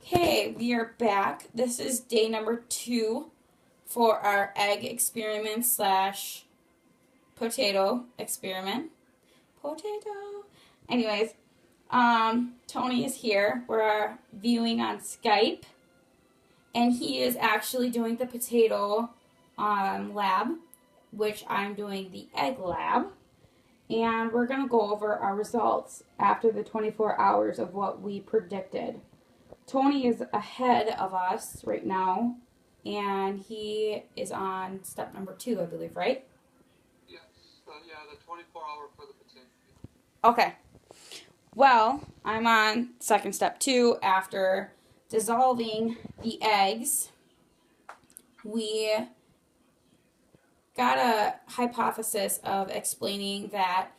Okay, we are back. This is day number 2 for our egg experiment slash potato experiment. Potato. Anyways, Tony is here. We're viewing on Skype, and he is actually doing the potato lab, which I'm doing the egg lab. And we're going to go over our results after the 24 hours of what we predicted. Tony is ahead of us right now, and he is on step number 2, I believe, right? Yes. Yeah, the 24-hour for the potato. Okay. Well, I'm on second step 2. After dissolving the eggs, we got a hypothesis of explaining that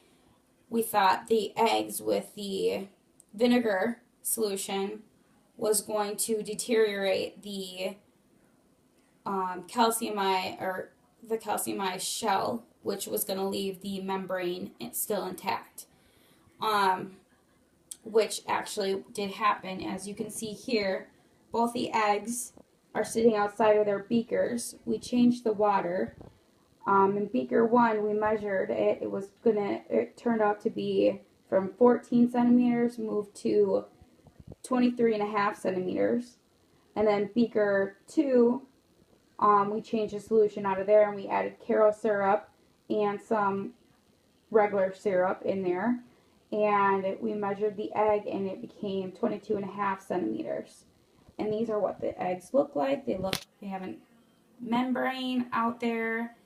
we thought the eggs with the vinegar solution was going to deteriorate the calciumized shell, which was going to leave the membrane still intact. Which actually did happen. As you can see here, both the eggs are sitting outside of their beakers. We changed the water. In beaker 1, we measured it. It turned out to be from 14 centimeters moved to 23.5 centimeters. And then beaker 2, we changed the solution out of there and we added Karo syrup and some regular syrup in there. And we measured the egg and it became 22.5 centimeters. And these are what the eggs look like. They have a membrane out there,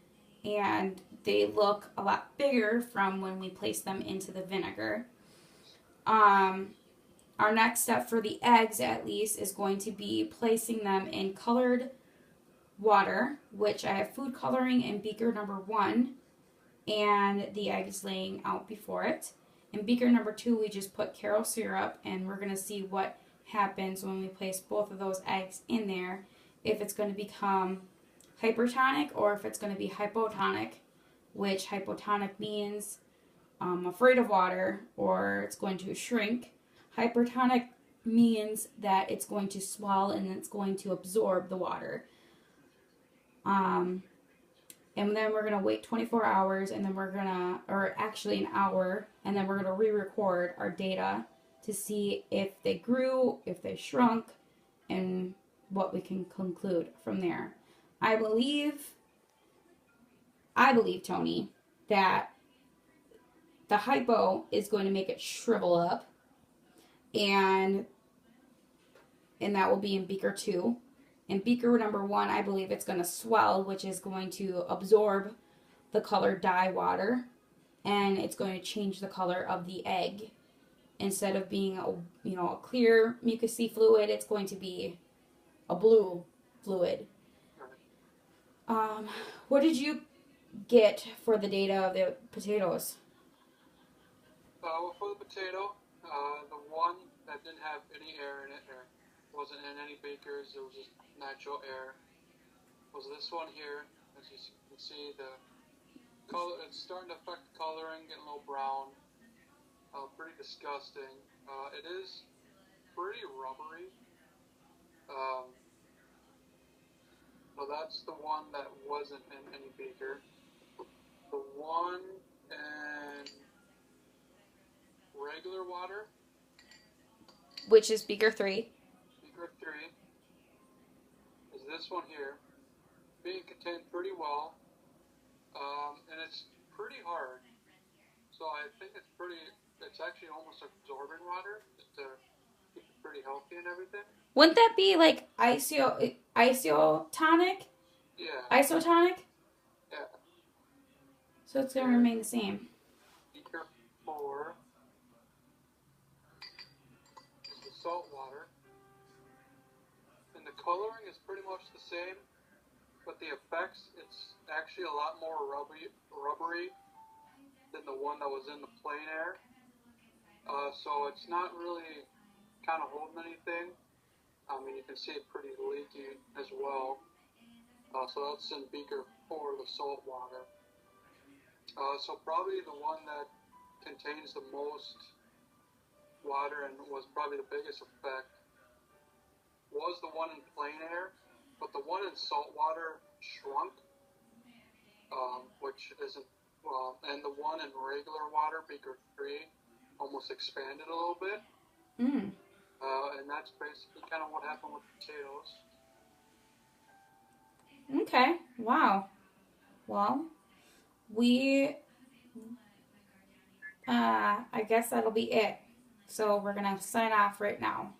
and they look a lot bigger from when we place them into the vinegar. Our next step for the eggs, at least, is going to be placing them in colored water, which I have food coloring in beaker number 1, and the egg is laying out before it. In beaker number 2, we just put Karo syrup, and we're going to see what happens when we place both of those eggs in there, if it's going to become hypertonic or if it's going to be hypotonic, which hypotonic means afraid of water or it's going to shrink. Hypertonic means that it's going to swell and it's going to absorb the water. And then we're going to wait 24 hours and then or actually an hour, and then we're going to re-record our data to see if they grew, if they shrunk, and what we can conclude from there. I believe, Tony, that the hypo is going to make it shrivel up, and that will be in beaker 2. In beaker number 1, I believe it's going to swell, which is going to absorb the colored dye water, and it's going to change the color of the egg. Instead of being a clear mucousy fluid, it's going to be a blue fluid. What did you get for the data of the potatoes? Well, for the potato, the one that didn't have any air in it, or wasn't in any beakers, it was just natural air, was this one here. As you can see, the color, it's starting to affect the coloring, getting a little brown. Pretty disgusting. It is pretty rubbery. So that's the one that wasn't in any beaker. The one in regular water, Which is beaker 3. beaker 3, is this one here, being contained pretty well, and it's pretty hard. So I think it's actually almost absorbing water just to keep it pretty healthy and everything. Wouldn't that be like isotonic? Yeah. Isotonic? Yeah. So it's going to remain the same. Beaker 4 is the salt water. And the coloring is pretty much the same, but the effects, it's actually a lot more rubbery than the one that was in the plain air. So it's not really kind of holding anything. I mean, you can see it pretty leaky as well. So that's in beaker 4, the salt water. So probably the one that contains the most water and was probably the biggest effect one in plain air, but the one in salt water shrunk, which isn't, and the one in regular water, beaker 3, almost expanded a little bit. Mm. And that's basically kind of what happened with potatoes. Okay. Wow. Well, we, I guess that'll be it. So we're going to sign off right now.